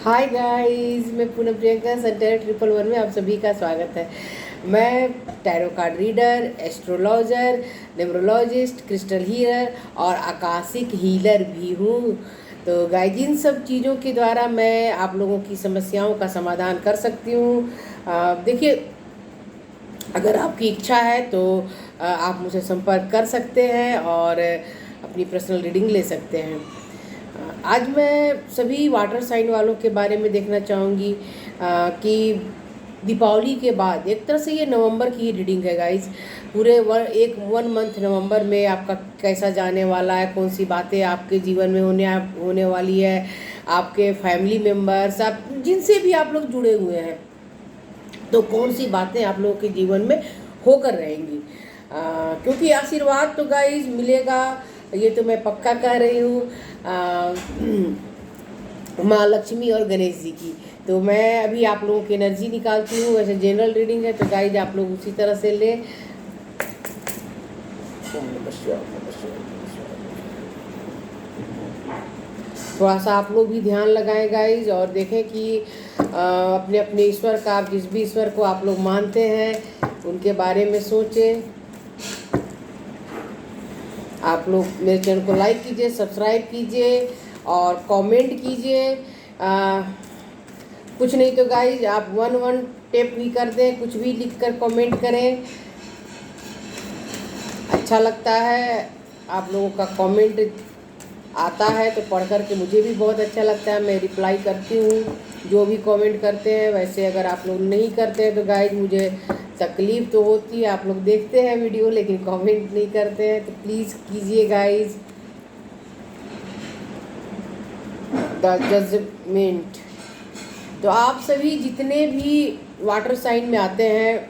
Hi guys, मैं Poonam Priyanka centre 111 में आप सभी का स्वागत है। मैं tarot card reader, astrologer, numerologist, crystal healer और आकाशिक हीलर भी हूँ। तो गाइस, इन सब चीज़ों के द्वारा मैं आप लोगों की समस्याओं का समाधान कर सकती हूँ। देखिए, अगर आपकी इच्छा है तो आप मुझे संपर्क कर सकते हैं और अपनी पर्सनल रीडिंग ले सकते हैं। आज मैं सभी वाटर साइन वालों के बारे में देखना चाहूँगी कि दीपावली के बाद एक तरह से ये नवंबर की ही रीडिंग है गाइस। पूरे वन मंथ नवंबर में आपका कैसा जाने वाला है, कौन सी बातें आपके जीवन में होने वाली है, आपके फैमिली मेम्बर्स, आप जिनसे भी आप लोग जुड़े हुए हैं, तो कौन सी बातें आप लोगों के जीवन में होकर रहेंगी। क्योंकि आशीर्वाद तो गाइस मिलेगा, ये तो मैं पक्का कह रही हूँ माँ लक्ष्मी और गणेश जी की। तो मैं अभी आप लोगों की एनर्जी निकालती हूँ। वैसे जनरल रीडिंग है तो गाइस आप लोग उसी तरह से लें। थोड़ा सा आप लोग भी ध्यान लगाएं गाइज और देखें कि अपने अपने ईश्वर का, आप जिस भी ईश्वर को आप लोग मानते हैं उनके बारे में सोचें। आप लोग मेरे चैनल को लाइक कीजिए, सब्सक्राइब कीजिए और कमेंट कीजिए। कुछ नहीं तो गाइज आप वन टेप भी कर दें, कुछ भी लिख कर कमेंट करें। अच्छा लगता है आप लोगों का कमेंट आता है तो पढ़ कर के मुझे भी बहुत अच्छा लगता है। मैं रिप्लाई करती हूँ जो भी कमेंट करते हैं। वैसे अगर आप लोग नहीं करते हैं तो गाइज मुझे तकलीफ़ तो होती है। आप लोग देखते हैं वीडियो लेकिन कमेंट नहीं करते हैं, तो प्लीज़ कीजिए गाइज। The judgement. तो आप सभी जितने भी वाटर साइन में आते हैं,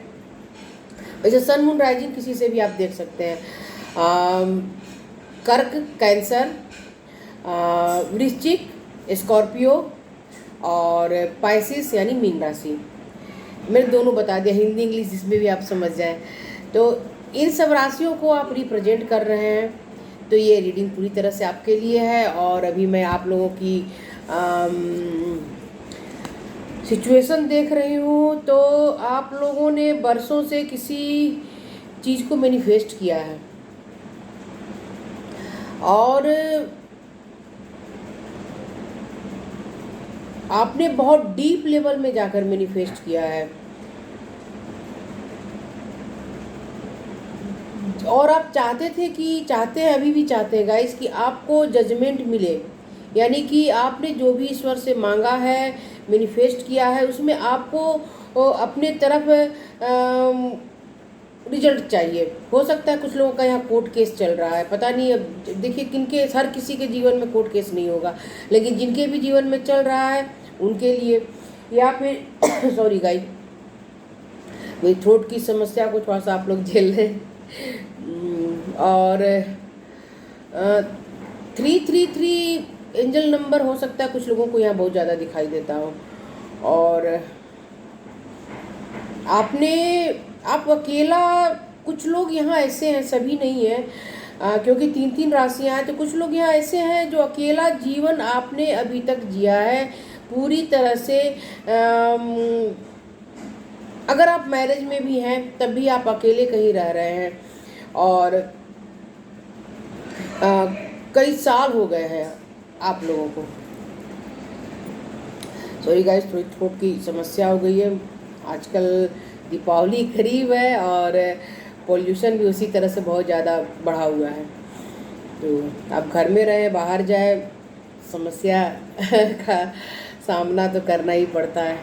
वैसे सन मून राइजिंग किसी से भी आप देख सकते हैं। कर्क, कैंसर, वृश्चिक, स्कॉर्पियो और पाइसिस यानी मीन राशि। मैंने दोनों बता दिया, हिंदी इंग्लिश जिसमें भी आप समझ जाएं। तो इन सब राशियों को आप रिप्रेजेंट कर रहे हैं, तो ये रीडिंग पूरी तरह से आपके लिए है। और अभी मैं आप लोगों की सिचुएशन देख रही हूँ। तो आप लोगों ने बरसों से किसी चीज़ को मैनिफेस्ट किया है और आपने बहुत डीप लेवल में जाकर मैनिफेस्ट किया है और आप चाहते हैं, अभी भी चाहते हैं गाइस कि आपको जजमेंट मिले। यानी कि आपने जो भी ईश्वर से मांगा है, मैनिफेस्ट किया है, उसमें आपको अपने तरफ रिजल्ट चाहिए। हो सकता है कुछ लोगों का यहाँ कोर्ट केस चल रहा है, पता नहीं। अब देखिए, किनके, हर किसी के जीवन में कोर्ट केस नहीं होगा, लेकिन जिनके भी जीवन में चल रहा है उनके लिए, या फिर सॉरी गाइस, मेरी थ्रोट की समस्या को थोड़ा सा आप लोग झेल लें। और 333 एंजल नंबर हो सकता है कुछ लोगों को यहाँ बहुत ज़्यादा दिखाई देता हो। और आप अकेला, कुछ लोग यहाँ ऐसे हैं, सभी नहीं है, क्योंकि 3 राशियाँ हैं, तो कुछ लोग यहाँ ऐसे हैं जो अकेला जीवन आपने अभी तक जिया है पूरी तरह से। अगर आप मैरिज में भी हैं तब भी आप अकेले कहीं रह रहे हैं और कई साल हो गए हैं आप लोगों को। सॉरी गाइस, थोड़ी थ्रोट की समस्या हो गई है। आजकल दीपावली करीब है और पोल्यूशन भी उसी तरह से बहुत ज़्यादा बढ़ा हुआ है। तो आप घर में रहें, बाहर जाए, समस्या का सामना तो करना ही पड़ता है,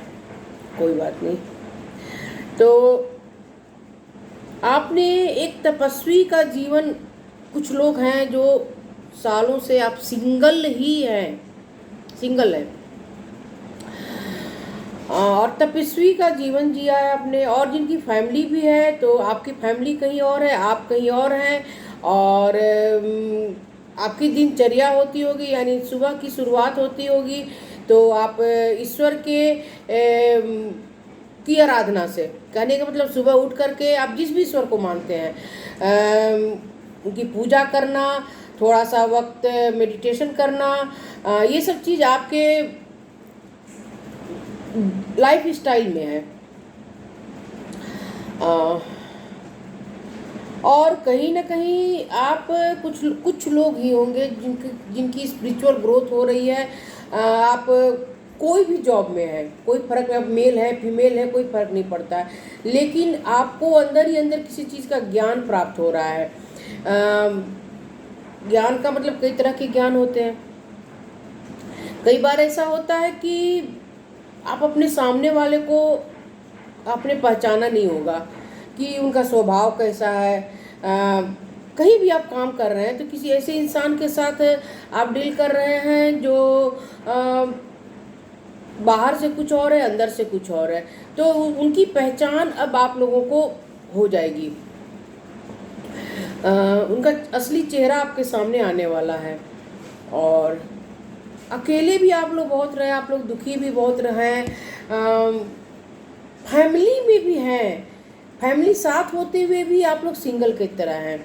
कोई बात नहीं। तो आपने एक तपस्वी का जीवन, कुछ लोग हैं जो सालों से आप सिंगल है और तपस्वी का जीवन जिया है आपने, और जिनकी फैमिली भी है, तो आपकी फैमिली कहीं और है, आप कहीं और हैं। और आपकी दिनचर्या होती होगी, यानी सुबह की शुरुआत होती होगी तो आप ईश्वर की आराधना से, कहने का मतलब सुबह उठ करके आप जिस भी ईश्वर को मानते हैं उनकी पूजा करना, थोड़ा सा वक्त मेडिटेशन करना, ये सब चीज़ आपके लाइफ स्टाइल में है। और कहीं ना कहीं आप कुछ कुछ लोग ही होंगे जिनकी स्पिरिचुअल ग्रोथ हो रही है। आप कोई भी जॉब में है, कोई फ़र्क नहीं, मेल है फीमेल है, कोई फ़र्क नहीं पड़ता है, लेकिन आपको अंदर ही अंदर किसी चीज़ का ज्ञान प्राप्त हो रहा है। ज्ञान का मतलब कई तरह के ज्ञान होते हैं। कई बार ऐसा होता है कि आप अपने सामने वाले को आपने पहचाना नहीं होगा कि उनका स्वभाव कैसा है। कहीं भी आप काम कर रहे हैं तो किसी ऐसे इंसान के साथ आप डील कर रहे हैं जो बाहर से कुछ और है, अंदर से कुछ और है, तो उनकी पहचान अब आप लोगों को हो जाएगी। उनका असली चेहरा आपके सामने आने वाला है। और अकेले भी आप लोग बहुत रहे, आप लोग दुखी भी बहुत रहे हैं, फैमिली में भी हैं, फैमिली साथ होते हुए भी आप लोग सिंगल की तरह हैं।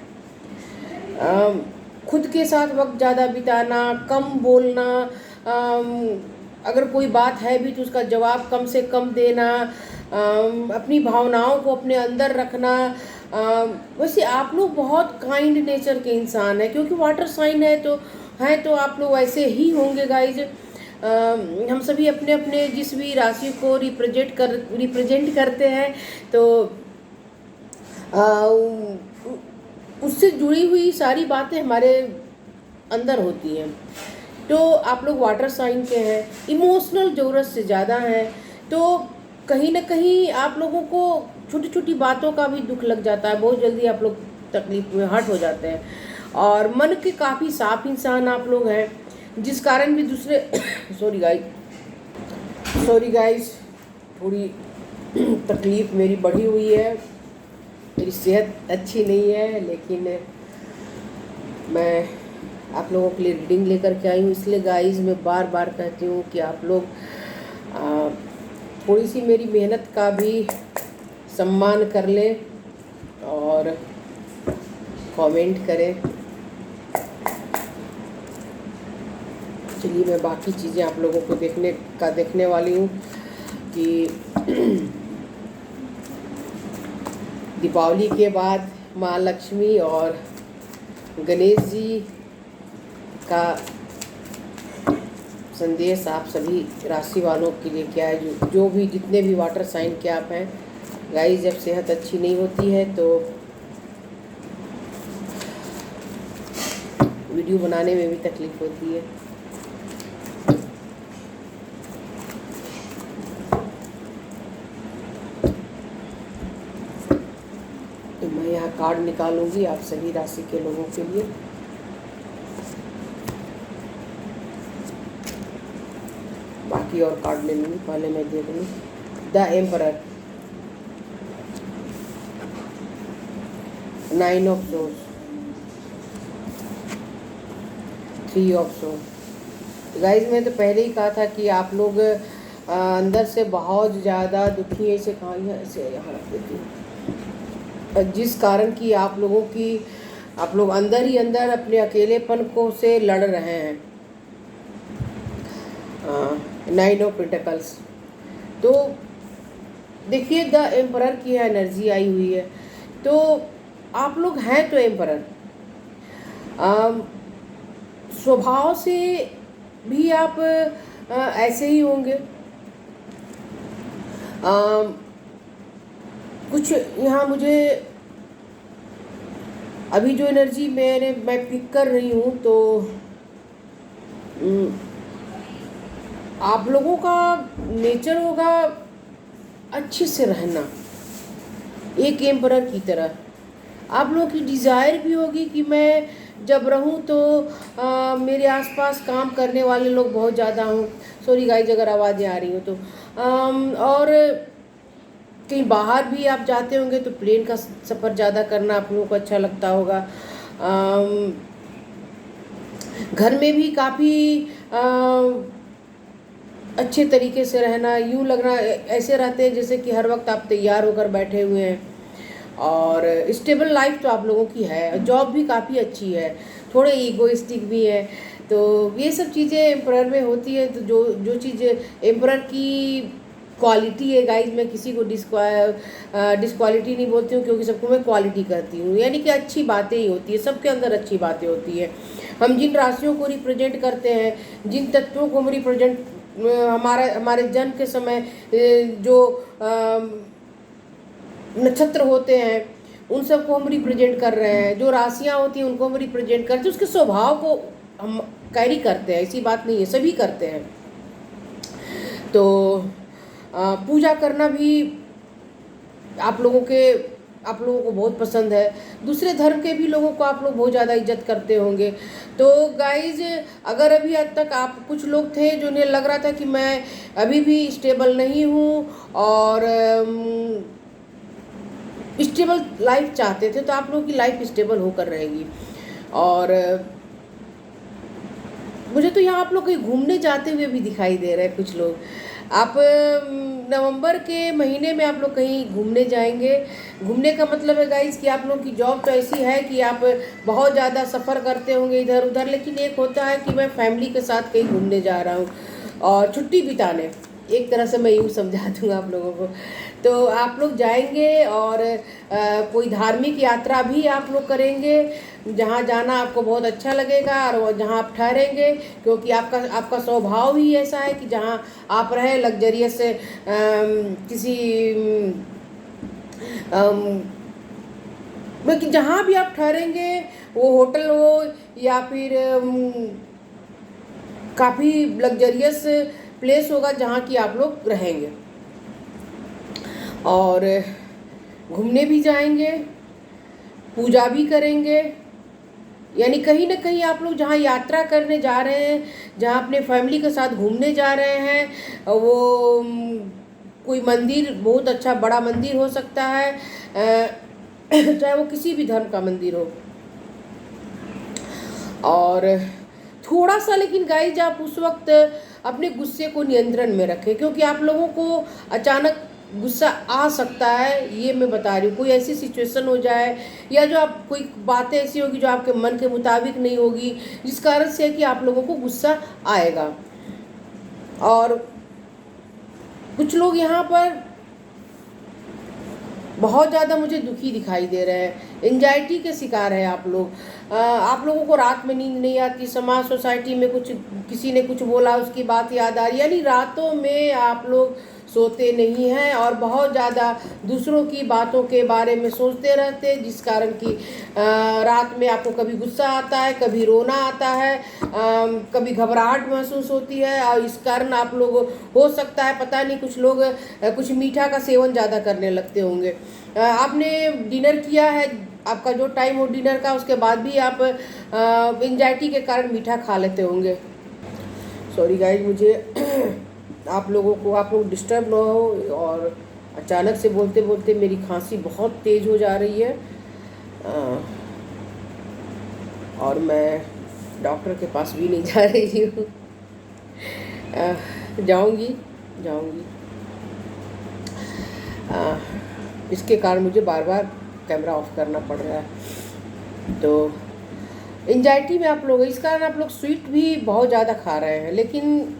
खुद के साथ वक्त ज़्यादा बिताना, कम बोलना, अगर कोई बात है भी तो उसका जवाब कम से कम देना, अपनी भावनाओं को अपने अंदर रखना। वैसे आप लोग बहुत काइंड नेचर के इंसान हैं, क्योंकि वाटर साइन है तो आप लोग ऐसे ही होंगे गाइज। हम सभी अपने अपने जिस भी राशि को रिप्रेजेंट करते हैं, तो उससे जुड़ी हुई सारी बातें हमारे अंदर होती हैं। तो आप लोग वाटर साइन के हैं, इमोशनल ज़रूरत से ज़्यादा हैं, तो कहीं ना कहीं आप लोगों को छोटी छोटी बातों का भी दुख लग जाता है, बहुत जल्दी आप लोग तकलीफ में हर्ट हो जाते हैं। और मन के काफ़ी साफ इंसान आप लोग हैं, जिस कारण भी दूसरे सॉरी गाइस, थोड़ी तकलीफ़ मेरी बढ़ी हुई है, मेरी सेहत अच्छी नहीं है, लेकिन मैं आप लोगों के लिए रीडिंग लेकर के आई हूँ। इसलिए गाइस मैं बार बार कहती हूँ कि आप लोग थोड़ी सी मेरी मेहनत का भी सम्मान कर लें और कमेंट करें। चलिए मैं बाकी चीज़ें आप लोगों को देखने वाली हूँ कि दीपावली के बाद माँ लक्ष्मी और गणेश जी का संदेश आप सभी राशि वालों के लिए क्या है। जो भी जितने भी वाटर साइन के आप हैं गाइस, जब सेहत अच्छी नहीं होती है तो वीडियो बनाने में भी तकलीफ होती है। तो मैं यहाँ कार्ड निकालूंगी आप सभी राशि के लोगों के लिए। बाकी और कार्ड ले लूँगी, पहले मैं दे दूँगी। The emperor, 9 of source, 3 of source. Guys मैं तो पहले ही कहा था कि आप लोग अंदर से बहुत ज़्यादा दुखी है। इसे कहाँ ऐसे यहाँ रख देती हूँ, जिस कारण कि आप लोग अंदर ही अंदर अपने अकेलेपन को से लड़ रहे हैं। 9 ऑफ पेंटिकल्स, तो देखिए द एम्परर की एनर्जी आई हुई है, तो आप लोग हैं तो एम्परर। स्वभाव से भी आप ऐसे ही होंगे। कुछ यहाँ मुझे अभी जो एनर्जी मैं पिक कर रही हूँ, तो आप लोगों का नेचर होगा अच्छे से रहना, एक एम्परर की तरह। आप लोगों की डिज़ायर भी होगी कि मैं जब रहूं तो मेरे आसपास काम करने वाले लोग बहुत ज़्यादा हों। सॉरी गाइज अगर आवाज़ें आ रही हो तो। और कहीं बाहर भी आप जाते होंगे तो प्लेन का सफ़र ज़्यादा करना आप लोगों को अच्छा लगता होगा। घर में भी काफ़ी अच्छे तरीके से रहना, यूँ लग रहा ऐसे रहते हैं जैसे कि हर वक्त आप तैयार होकर बैठे हुए हैं। और स्टेबल लाइफ तो आप लोगों की है, जॉब भी काफ़ी अच्छी है, थोड़े ईगोइस्टिक भी है। तो ये सब चीज़ें एम्परर में होती है। तो जो चीज़ एम्परर की क्वालिटी है गाइज। मैं किसी को डिस्क्वालिटी नहीं बोलती हूँ, क्योंकि सबको मैं क्वालिटी करती हूँ, यानी कि अच्छी बातें ही होती है, सबके अंदर अच्छी बातें होती है। हम जिन राशियों को रिप्रेजेंट करते हैं, जिन तत्वों को हम रिप्रेजेंट हमारे जन्म के समय जो नक्षत्र होते हैं उन सबको हम रिप्रेजेंट कर रहे हैं, जो राशियाँ होती हैं उनको हम रिप्रेजेंट करते हैं, उसके स्वभाव को हम कैरी करते हैं, ऐसी बात नहीं है, सभी करते हैं। तो पूजा करना भी आप लोगों को बहुत पसंद है। दूसरे धर्म के भी लोगों को आप लोग बहुत ज़्यादा इज्जत करते होंगे। तो गाइज, अगर अभी आज तक आप कुछ लोग थे जो उन्हें लग रहा था कि मैं अभी भी स्टेबल नहीं हूँ और स्टेबल लाइफ चाहते थे, तो आप लोगों की लाइफ स्टेबल होकर रहेगी। और मुझे तो यहाँ आप लोग कहीं घूमने जाते हुए भी दिखाई दे रहे हैं कुछ लोग। आप नवंबर के महीने में आप लोग कहीं घूमने जाएंगे। घूमने का मतलब है गाइस कि आप लोग की जॉब तो ऐसी है कि आप बहुत ज़्यादा सफ़र करते होंगे इधर उधर, लेकिन एक होता है कि मैं फैमिली के साथ कहीं घूमने जा रहा हूँ और छुट्टी बिताने, एक तरह से मैं यूँ समझा दूँगा आप लोगों को। तो आप लोग जाएंगे और कोई धार्मिक यात्रा भी आप लोग करेंगे, जहाँ जाना आपको बहुत अच्छा लगेगा और जहाँ आप ठहरेंगे, क्योंकि आपका स्वभाव ही ऐसा है कि जहाँ आप रहे लग्जरियस किसी लेकिन जहाँ भी आप ठहरेंगे वो होटल हो या फिर काफ़ी लग्जरियस प्लेस होगा जहाँ की आप लोग रहेंगे। और घूमने भी जाएंगे, पूजा भी करेंगे, यानी कहीं ना कहीं आप लोग जहाँ यात्रा करने जा रहे हैं, जहाँ अपने फैमिली के साथ घूमने जा रहे हैं, वो कोई मंदिर, बहुत अच्छा बड़ा मंदिर हो सकता है, चाहे वो किसी भी धर्म का मंदिर हो। और थोड़ा सा लेकिन गाइज आप उस वक्त अपने गुस्से को नियंत्रण में रखें, क्योंकि आप लोगों को अचानक गुस्सा आ सकता है, ये मैं बता रही हूँ। कोई ऐसी सिचुएशन हो जाए या जो आप कोई बातें ऐसी होगी जो आपके मन के मुताबिक नहीं होगी, जिस कारण से कि आप लोगों को गुस्सा आएगा। और कुछ लोग यहाँ पर बहुत ज़्यादा मुझे दुखी दिखाई दे रहे हैं, एंजाइटी के शिकार है आप लोग। आप लोगों को रात में नींद नहीं आती, समाज सोसाइटी में कुछ किसी ने कुछ बोला उसकी बात याद आ रही, यानी रातों में आप लोग सोते नहीं हैं और बहुत ज़्यादा दूसरों की बातों के बारे में सोचते रहते हैं, जिस कारण कि रात में आपको कभी गुस्सा आता है, कभी रोना आता है, कभी घबराहट महसूस होती है। और इस कारण आप लोग, हो सकता है पता नहीं, कुछ लोग कुछ मीठा का सेवन ज़्यादा करने लगते होंगे। आपने डिनर किया है, आपका जो टाइम हो डिनर का, उसके बाद भी आप एंजाइटी के कारण मीठा खा लेते होंगे। सॉरी गाइज, मुझे आप लोग डिस्टर्ब ना हो, और अचानक से बोलते बोलते मेरी खांसी बहुत तेज़ हो जा रही है और मैं डॉक्टर के पास भी नहीं जा रही हूँ। जाऊँगी इसके कारण मुझे बार बार कैमरा ऑफ करना पड़ रहा है। तो एंजाइटी में आप लोग, इस कारण आप लोग स्वीट भी बहुत ज़्यादा खा रहे हैं, लेकिन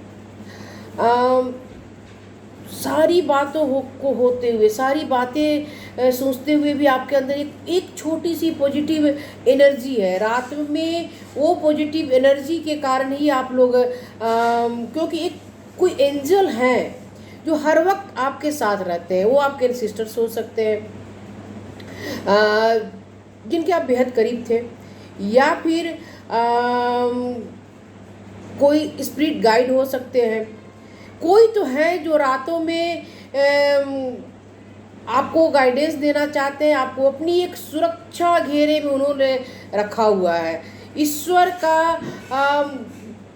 सारी बातों को होते हुए, सारी बातें सोचते हुए भी आपके अंदर एक छोटी सी पॉजिटिव एनर्जी है। रात में वो पॉजिटिव एनर्जी के कारण ही आप लोग क्योंकि एक कोई एंजल हैं जो हर वक्त आपके साथ रहते हैं, वो आपके सिस्टर्स हो सकते हैं जिनके आप बेहद करीब थे, या फिर कोई स्पिरिट गाइड हो सकते हैं। कोई तो है जो रातों में आपको गाइडेंस देना चाहते हैं, आपको अपनी एक सुरक्षा घेरे में उन्होंने रखा हुआ है। ईश्वर का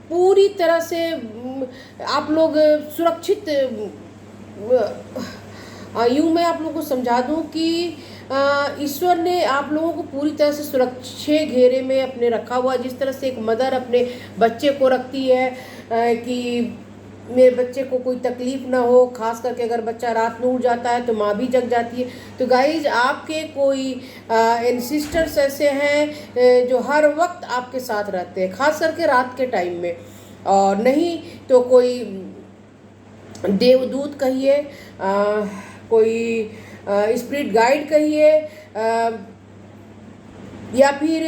पूरी तरह से आप लोग सुरक्षित, यूँ मैं आप लोगों को समझा दूं कि ईश्वर ने आप लोगों को पूरी तरह से सुरक्षित घेरे में अपने रखा हुआ। जिस तरह से एक मदर अपने बच्चे को रखती है कि मेरे बच्चे को कोई तकलीफ़ ना हो, खास करके अगर बच्चा रात में उठ जाता है तो माँ भी जग जाती है। तो गाइज, आपके कोई एंसिस्टर्स ऐसे हैं जो हर वक्त आपके साथ रहते हैं, खास करके रात के टाइम में। और नहीं तो कोई देवदूत कहिए, कोई स्पिरिट गाइड कहिए, या फिर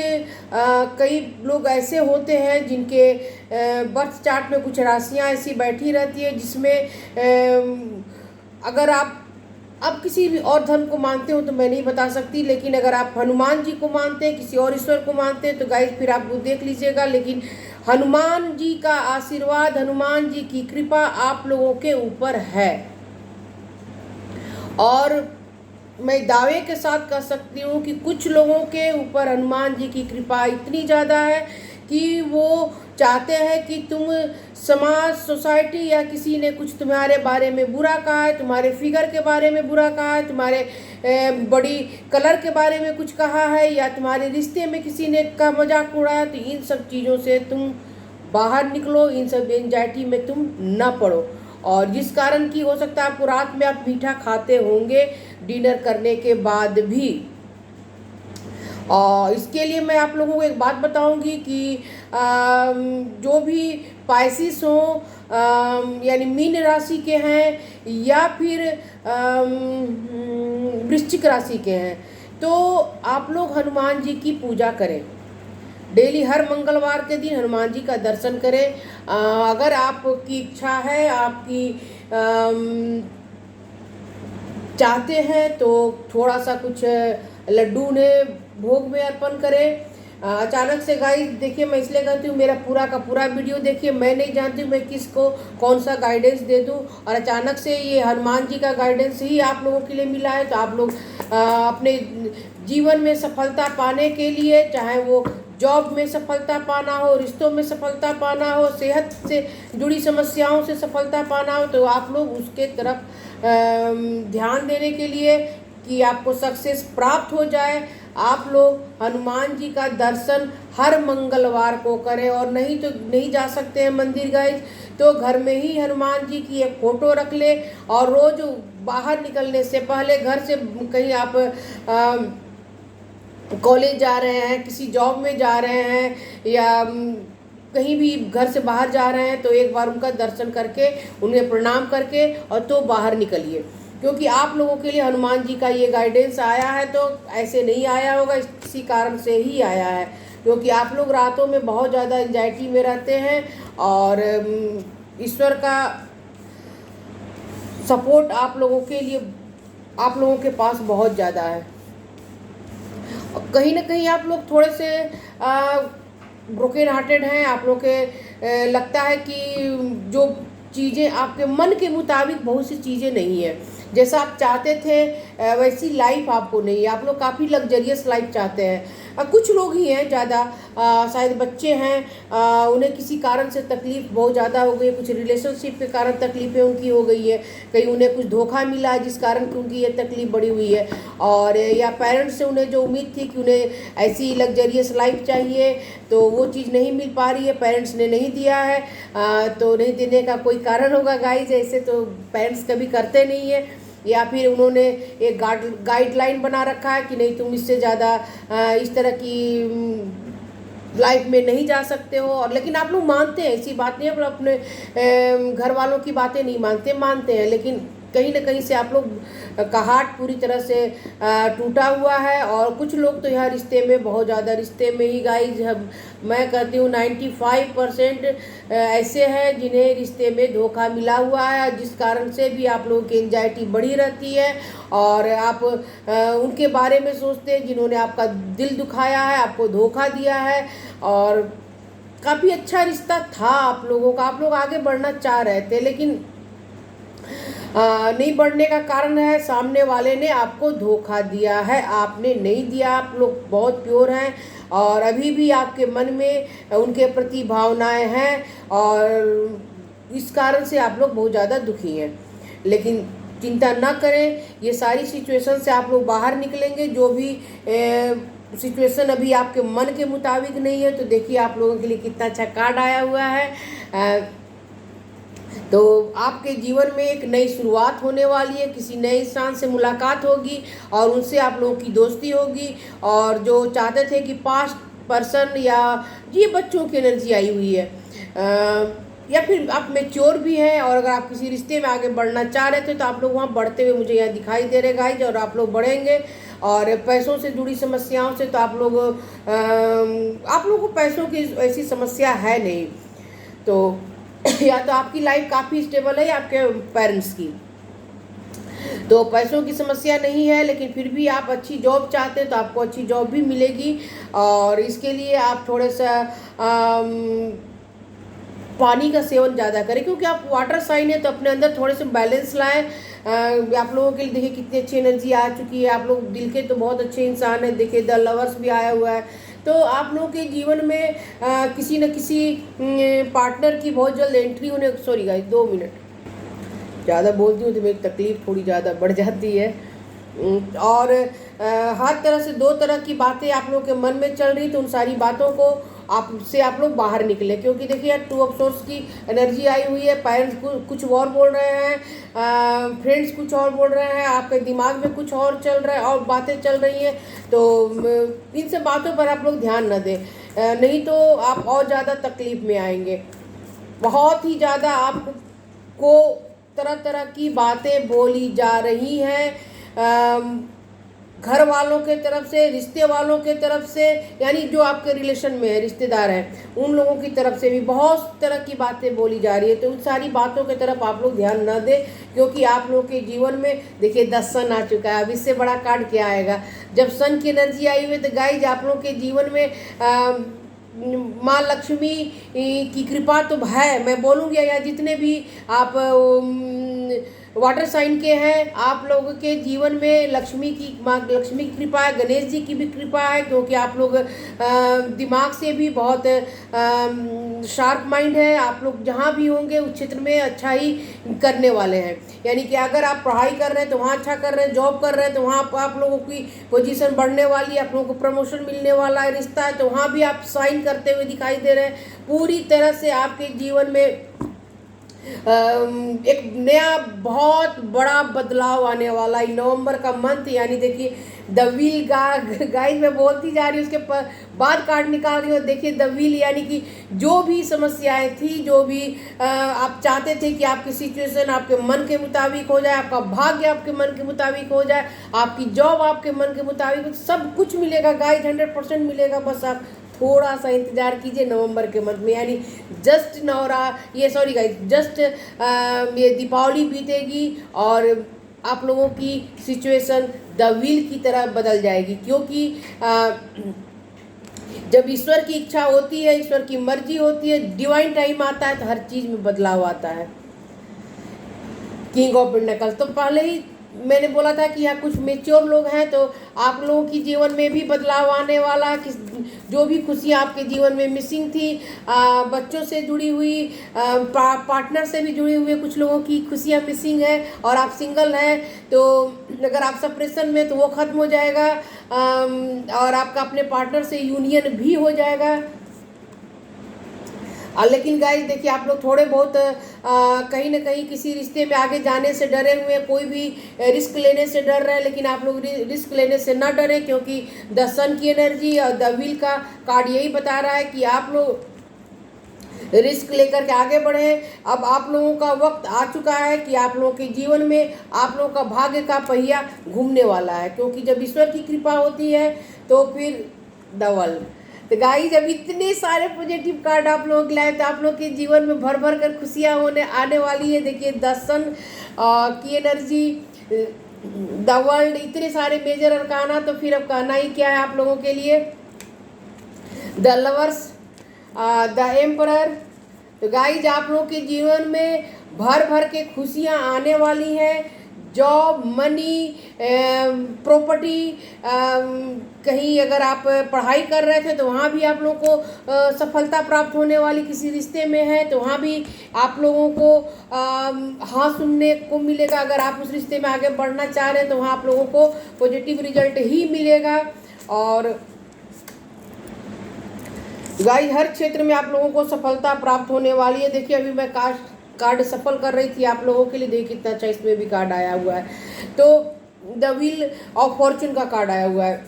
कई लोग ऐसे होते हैं जिनके बर्थ चार्ट में कुछ राशियां ऐसी बैठी रहती है जिसमें अगर आप अब किसी भी और धर्म को मानते हो तो मैं नहीं बता सकती, लेकिन अगर आप हनुमान जी को मानते हैं, किसी और ईश्वर को मानते हैं तो गाइस फिर आप वो देख लीजिएगा। लेकिन हनुमान जी का आशीर्वाद, हनुमान जी की कृपा आप लोगों के ऊपर है, और मैं दावे के साथ कह सकती हूँ कि कुछ लोगों के ऊपर हनुमान जी की कृपा इतनी ज़्यादा है कि वो चाहते हैं कि तुम समाज, सोसाइटी या किसी ने कुछ तुम्हारे बारे में बुरा कहा है, तुम्हारे फिगर के बारे में बुरा कहा है, तुम्हारे बॉडी कलर के बारे में कुछ कहा है, या तुम्हारे रिश्ते में किसी ने का मजाक उड़ाया, तो इन सब चीज़ों से तुम बाहर निकलो, इन सब एंजाइटी में तुम न पड़ो। और जिस कारण की हो सकता है आपको रात में आप मीठा खाते होंगे डिनर करने के बाद भी। और इसके लिए मैं आप लोगों को एक बात बताऊंगी कि जो भी पाइसिस हो, यानी मीन राशि के हैं या फिर वृश्चिक राशि के हैं, तो आप लोग हनुमान जी की पूजा करें। डेली हर मंगलवार के दिन हनुमान जी का दर्शन करें। अगर आपकी इच्छा है, आपकी चाहते हैं तो थोड़ा सा कुछ लड्डू उन्हें भोग में अर्पण करें। अचानक से गाइस देखिए, मैं इसलिए कहती हूँ मेरा पूरा का पूरा वीडियो देखिए। मैं नहीं जानती मैं किसको कौन सा गाइडेंस दे दूँ, और अचानक से ये हनुमान जी का गाइडेंस ही आप लोगों के लिए मिला है। तो आप लोग अपने जीवन में सफलता पाने के लिए, चाहे वो जॉब में सफलता पाना हो, रिश्तों में सफलता पाना हो, सेहत से जुड़ी समस्याओं से सफलता पाना हो, तो आप लोग उसके तरफ ध्यान देने के लिए कि आपको सक्सेस प्राप्त हो जाए, आप लोग हनुमान जी का दर्शन हर मंगलवार को करें। और नहीं तो नहीं जा सकते हैं मंदिर गाइस, तो घर में ही हनुमान जी की एक फ़ोटो रख ले, और रोज़ बाहर निकलने से पहले, घर से कहीं आप कॉलेज जा रहे हैं, किसी जॉब में जा रहे हैं, या कहीं भी घर से बाहर जा रहे हैं, तो एक बार उनका दर्शन करके, उन्हें प्रणाम करके और तो बाहर निकलिए। क्योंकि आप लोगों के लिए हनुमान जी का ये गाइडेंस आया है, तो ऐसे नहीं आया होगा, इसी कारण से ही आया है। क्योंकि आप लोग रातों में बहुत ज़्यादा एंजाइटी में रहते हैं, और ईश्वर का सपोर्ट आप लोगों के लिए, आप लोगों के पास बहुत ज़्यादा है। कहीं ना कहीं आप लोग थोड़े से ब्रोकन हार्टेड हैं। आप लोग के लगता है कि जो चीज़ें आपके मन के मुताबिक बहुत सी चीज़ें नहीं है, जैसा आप चाहते थे वैसी लाइफ आपको नहीं है। आप लोग काफ़ी लग्जरियस लाइफ चाहते हैं। कुछ लोग ही हैं ज़्यादा, शायद बच्चे हैं, उन्हें किसी कारण से तकलीफ़ बहुत ज़्यादा हो गई है, कुछ रिलेशनशिप के कारण तकलीफ़ें उनकी हो गई है, कहीं उन्हें कुछ धोखा मिला है जिस कारण उनकी ये तकलीफ़ बढ़ी हुई है, और या पेरेंट्स से उन्हें जो उम्मीद थी कि उन्हें ऐसी लग्जरियस लाइफ चाहिए तो वो चीज़ नहीं मिल पा रही है, पेरेंट्स ने नहीं दिया है। तो नहीं देने का कोई कारण होगा गाइस, ऐसे तो पेरेंट्स कभी करते नहीं है, या फिर उन्होंने एक गाइडलाइन बना रखा है कि नहीं तुम इससे ज़्यादा इस तरह की लाइफ में नहीं जा सकते हो। और लेकिन आप लोग मानते हैं, ऐसी बात नहीं है, पर अपने घर वालों की बातें नहीं मानते हैं, लेकिन कहीं ना कहीं से आप लोग का हार्ट पूरी तरह से टूटा हुआ है। और कुछ लोग तो यह रिश्ते में, बहुत ज़्यादा रिश्ते में ही गाइज, मैं कहती हूँ 95% ऐसे हैं जिन्हें रिश्ते में धोखा मिला हुआ है, जिस कारण से भी आप लोगों की एंजाइटी बढ़ी रहती है, और आप उनके बारे में सोचते हैं जिन्होंने आपका दिल दुखाया है, आपको धोखा दिया है। और काफ़ी अच्छा रिश्ता था आप लोगों का, आप लोग आगे बढ़ना चाह रहे थे, लेकिन नहीं बढ़ने का कारण है सामने वाले ने आपको धोखा दिया है, आपने नहीं दिया। आप लोग बहुत प्योर हैं, और अभी भी आपके मन में उनके प्रति भावनाएं हैं, और इस कारण से आप लोग बहुत ज़्यादा दुखी हैं। लेकिन चिंता ना करें, ये सारी सिचुएशन से आप लोग बाहर निकलेंगे। जो भी सिचुएशन अभी आपके मन के मुताबिक नहीं है, तो देखिए आप लोगों के लिए कितना अच्छा कार्ड आया हुआ है। तो आपके जीवन में एक नई शुरुआत होने वाली है, किसी नए इंसान से मुलाकात होगी, और उनसे आप लोगों की दोस्ती होगी। और जो चाहते थे कि पास्ट पर्सन, या ये बच्चों की एनर्जी आई हुई है, या फिर आप मेच्योर भी हैं और अगर आप किसी रिश्ते में आगे बढ़ना चाह रहे थे तो आप लोग वहाँ बढ़ते हुए मुझे यहाँ दिखाई दे रहे गाइज, और आप लोग बढ़ेंगे। और पैसों से जुड़ी समस्याओं से तो आप लोगों को पैसों की ऐसी समस्या है नहीं, तो या तो आपकी लाइफ काफ़ी स्टेबल है या आपके पेरेंट्स की, तो पैसों की समस्या नहीं है। लेकिन फिर भी आप अच्छी जॉब चाहते हैं तो आपको अच्छी जॉब भी मिलेगी, और इसके लिए आप थोड़ा सा पानी का सेवन ज़्यादा करें, क्योंकि आप वाटर साइन है तो अपने अंदर थोड़े से बैलेंस लाएं। आप लोगों के लिए देखिए कितनी अच्छी एनर्जी आ चुकी है, आप लोग दिल के तो बहुत अच्छे इंसान हैं। देखिए द लवर्स भी आया हुआ है, तो आप लोगों के जीवन में किसी न किसी पार्टनर की बहुत जल्द एंट्री होने, सॉरी गाइस 2 मिनट, ज़्यादा बोलती हूँ तो मेरी तकलीफ़ थोड़ी ज़्यादा बढ़ जाती है। और हर तरह से 2 तरह की बातें आप लोगों के मन में चल रही, तो उन सारी बातों को आप लोग बाहर निकले, क्योंकि देखिए 2 ऑफ सोर्स की एनर्जी आई हुई है। पेरेंट्स कुछ और बोल रहे हैं, फ्रेंड्स कुछ और बोल रहे हैं, आपके दिमाग में कुछ और चल रहा है और बातें चल रही हैं, तो इन सब बातों पर आप लोग ध्यान न दें, नहीं तो आप और ज़्यादा तकलीफ़ में आएंगे। बहुत ही ज़्यादा आपको तरह तरह की बातें बोली जा रही हैं, घर वालों के तरफ से, रिश्ते वालों के तरफ से, यानी जो आपके रिलेशन में है, रिश्तेदार हैं, उन लोगों की तरफ से भी बहुत तरह की बातें बोली जा रही है। तो उन सारी बातों की तरफ आप लोग ध्यान न दें, क्योंकि आप लोगों के जीवन में देखिए 10 सन आ चुका है। अब इससे बड़ा कार्ड क्या आएगा? जब सन की एनर्जी आई हुई है तो गाइज आप लोगों के जीवन में माँ लक्ष्मी की कृपा तो है, मैं बोलूँगी, या जितने भी आप वाटर साइन के हैं, आप लोगों के जीवन में माँ लक्ष्मी की कृपा है, गणेश जी की भी कृपा है, क्योंकि आप लोग दिमाग से भी बहुत शार्प माइंड है। आप लोग जहाँ भी होंगे उस क्षेत्र में अच्छा ही करने वाले हैं, यानी कि अगर आप पढ़ाई कर रहे हैं तो वहाँ अच्छा कर रहे हैं, जॉब कर रहे हैं तो वहाँ आप लोगों की पोजीशन बढ़ने वाली है, आप लोगों को प्रमोशन मिलने वाला है, रिश्ता है तो वहाँ भी आप साइन करते हुए दिखाई दे रहे हैं। पूरी तरह से आपके जीवन में एक नया बहुत बड़ा बदलाव आने वाला है। नवंबर का मंथ, यानी देखिए द व्हील गाइस मैं बोलती जा रही हूँ, उसके बाद कार्ड निकाल रही हूँ। देखिए द व्हील, यानी कि जो भी समस्याएं थी, जो भी आप चाहते थे कि आपकी सिचुएशन आपके मन के मुताबिक हो जाए, आपका भाग्य आपके मन के मुताबिक हो जाए, आपकी जॉब आपके मन के मुताबिक, सब कुछ मिलेगा गाइस, 100% मिलेगा। बस आप थोड़ा सा इंतजार कीजिए नवंबर के मंथ में, यानी जस्ट ये दीपावली बीतेगी और आप लोगों की सिचुएशन द व्हील की तरह बदल जाएगी, क्योंकि जब ईश्वर की इच्छा होती है, ईश्वर की मर्जी होती है, डिवाइन टाइम आता है तो हर चीज़ में बदलाव आता है। किंग ऑफ पेंटिकल्स, तो पहले ही मैंने बोला था कि यहाँ कुछ मेच्योर लोग हैं, तो आप लोगों की जीवन में भी बदलाव आने वाला है। जो भी खुशियाँ आपके जीवन में मिसिंग थी, बच्चों से जुड़ी हुई, पार्टनर से भी जुड़ी हुई कुछ लोगों की खुशियाँ मिसिंग है, और आप सिंगल हैं तो अगर आप सेपरेशन में तो वो ख़त्म हो जाएगा, और आपका अपने पार्टनर से यूनियन भी हो जाएगा। लेकिन गाइस देखिए आप लोग थोड़े बहुत कहीं ना कहीं किसी रिश्ते में आगे जाने से डरे हुए हैं, कोई भी रिस्क लेने से डर रहे हैं, लेकिन आप लोग रिस्क लेने से ना डरें, क्योंकि द सन की एनर्जी और द व्हील का कार्ड यही बता रहा है कि आप लोग रिस्क लेकर के आगे बढ़े। अब आप लोगों का वक्त आ चुका है कि आप लोगों के जीवन में आप लोगों का भाग्य का पहिया घूमने वाला है, क्योंकि जब ईश्वर की कृपा होती है तो फिर द वर्ल्ड। तो गाइस जब इतने सारे पॉजिटिव कार्ड आप लोगों के लाए तो आप लोग के जीवन में भर भर कर खुशियाँ आने वाली है। देखिए द सन की एनर्जी, द वर्ल्ड, इतने सारे मेजर अरकाना, तो फिर अब कहना ही क्या है आप लोगों के लिए। The lovers, the emperor. तो गाइस आप लोगों के जीवन में भर भर के खुशियाँ आने वाली हैं। जॉब, मनी, प्रॉपर्टी, कहीं अगर आप पढ़ाई कर रहे थे तो वहाँ भी आप लोगों को सफलता प्राप्त होने वाली, किसी रिश्ते में है तो वहाँ भी आप लोगों को हाँ सुनने को मिलेगा। अगर आप उस रिश्ते में आगे बढ़ना चाह रहे हैं तो वहाँ आप लोगों को पॉजिटिव रिजल्ट ही मिलेगा। और गाइस हर क्षेत्र में आप लोगों को सफलता प्राप्त होने वाली है। देखिए अभी मैं कार्ड सफल कर रही थी आप लोगों के लिए, देखिए कितना अच्छा इसमें भी कार्ड आया हुआ है। तो द व्हील ऑफ फॉर्चून का कार्ड आया हुआ है,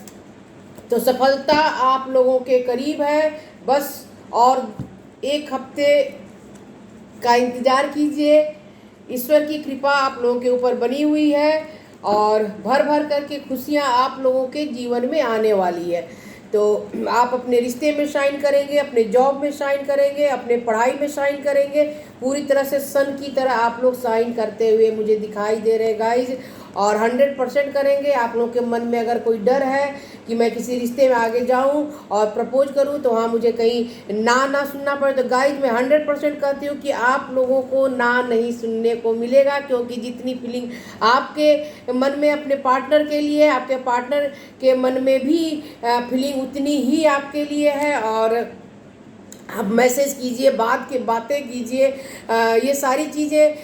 तो सफलता आप लोगों के करीब है। बस और 1 हफ्ते का इंतज़ार कीजिए। ईश्वर की कृपा आप लोगों के ऊपर बनी हुई है और भर भर करके खुशियाँ आप लोगों के जीवन में आने वाली है। तो आप अपने रिश्ते में शाइन करेंगे, अपने जॉब में शाइन करेंगे, अपने पढ़ाई में शाइन करेंगे, पूरी तरह से सन की तरह आप लोग शाइन करते हुए मुझे दिखाई दे रहे हैं गाइज। और 100% करेंगे। आप लोगों के मन में अगर कोई डर है कि मैं किसी रिश्ते में आगे जाऊं और प्रपोज करूं तो हाँ मुझे कहीं ना सुनना पड़े, तो गाइज मैं 100% कहती हूँ कि आप लोगों को ना नहीं सुनने को मिलेगा, क्योंकि जितनी फीलिंग आपके मन में अपने पार्टनर के लिए, आपके पार्टनर के मन में भी फीलिंग उतनी ही आपके लिए है। और आप मैसेज कीजिए, बातें कीजिए, ये सारी चीज़ें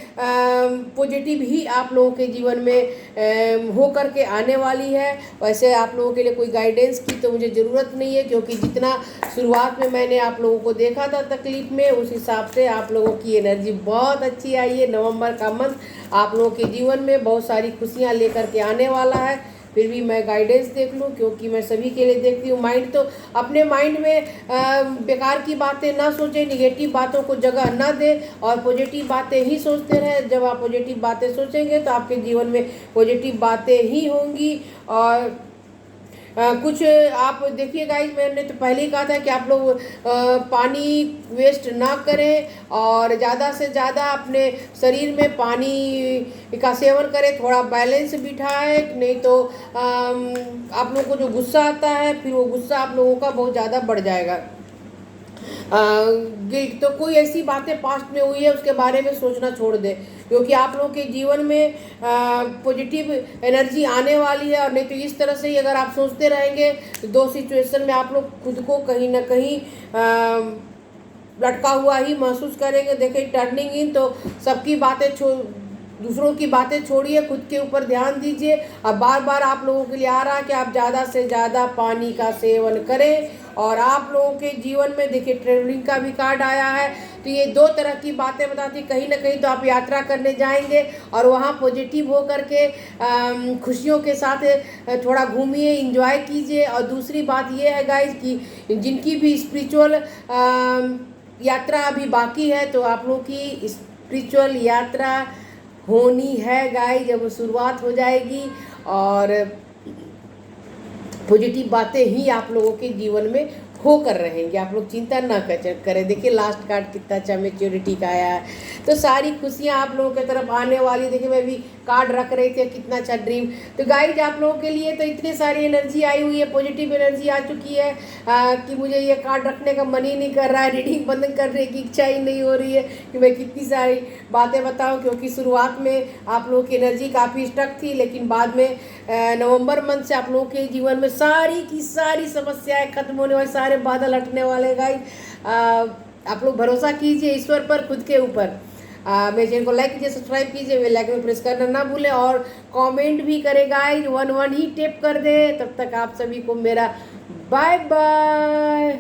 पॉजिटिव ही आप लोगों के जीवन में हो कर के आने वाली है। वैसे आप लोगों के लिए कोई गाइडेंस की तो मुझे ज़रूरत नहीं है, क्योंकि जितना शुरुआत में मैंने आप लोगों को देखा था तकलीफ में, उस हिसाब से आप लोगों की एनर्जी बहुत अच्छी आई है। नवंबर का मंथ आप लोगों के जीवन में बहुत सारी खुशियाँ लेकर के आने वाला है। फिर भी मैं गाइडेंस देख लूँ, क्योंकि मैं सभी के लिए देखती हूँ। माइंड तो अपने माइंड में बेकार की बातें ना सोचें, निगेटिव बातों को जगह ना दें और पॉजिटिव बातें ही सोचते रहें। जब आप पॉजिटिव बातें सोचेंगे तो आपके जीवन में पॉजिटिव बातें ही होंगी। और कुछ आप देखिए गाइज, मैंने तो पहले ही कहा था कि आप लोग पानी वेस्ट ना करें और ज़्यादा से ज़्यादा अपने शरीर में पानी का सेवन करें, थोड़ा बैलेंस बिठाए। नहीं तो आप लोगों को जो गुस्सा आता है फिर वो गुस्सा आप लोगों का बहुत ज़्यादा बढ़ जाएगा। गिल्ट, तो कोई ऐसी बातें पास्ट में हुई है उसके बारे में सोचना छोड़ दें, क्योंकि आप लोगों के जीवन में पॉजिटिव एनर्जी आने वाली है। और नहीं तो इस तरह से ही अगर आप सोचते रहेंगे तो दो सिचुएशन में आप लोग खुद को कहीं ना कहीं लटका हुआ ही महसूस करेंगे। देखिए टर्निंग इन, तो सबकी बातें दूसरों की बातें छोड़िए, खुद के ऊपर ध्यान दीजिए। अब बार बार आप लोगों के लिए आ रहा है कि आप ज़्यादा से ज़्यादा पानी का सेवन करें। और आप लोगों के जीवन में देखिए ट्रेवलिंग का भी कार्ड आया है, तो ये दो तरह की बातें बताती, कहीं ना कहीं तो आप यात्रा करने जाएंगे और वहाँ पॉजिटिव हो करके खुशियों के साथ थोड़ा घूमिए, इंजॉय कीजिए। और दूसरी बात ये है गाइज कि जिनकी भी स्पिरिचुअल यात्रा अभी बाकी है, तो आप लोगों की स्पिरिचुअल यात्रा होनी है गाइज, जब शुरुआत हो जाएगी। और पॉजिटिव बातें ही आप लोगों के जीवन में होकर रहेंगे, आप लोग चिंता ना करें। देखिए लास्ट कार्ड कितना अच्छा मेच्योरिटी का आया है, तो सारी खुशियां आप लोगों की तरफ आने वाली। देखिए मैं भी कार्ड रख रही थी, कितना अच्छा ड्रीम। तो गाइज आप लोगों के लिए तो इतनी सारी एनर्जी आई हुई है, पॉजिटिव एनर्जी आ चुकी है कि मुझे ये कार्ड रखने का मन ही नहीं कर रहा है, रीडिंग बंद करने की इच्छा ही नहीं हो रही है कि मैं कितनी सारी बातें बताऊँ। क्योंकि शुरुआत में आप लोगों की एनर्जी काफ़ी स्टक थी, लेकिन बाद में नवंबर मंथ से आप लोगों के जीवन में सारी की सारी समस्याएं खत्म होने वाली, सारे बादल हटने वाले गाइज। आप लोग भरोसा कीजिए ईश्वर पर, खुद के ऊपर। मेरे चैनल को लाइक कीजिए, सब्सक्राइब कीजिए, बेल आइकन में प्रेस करना ना भूलें और कमेंट भी करें गाइज, 1 1 ही टेप कर दे। तब तक आप सभी को मेरा बाय बाय।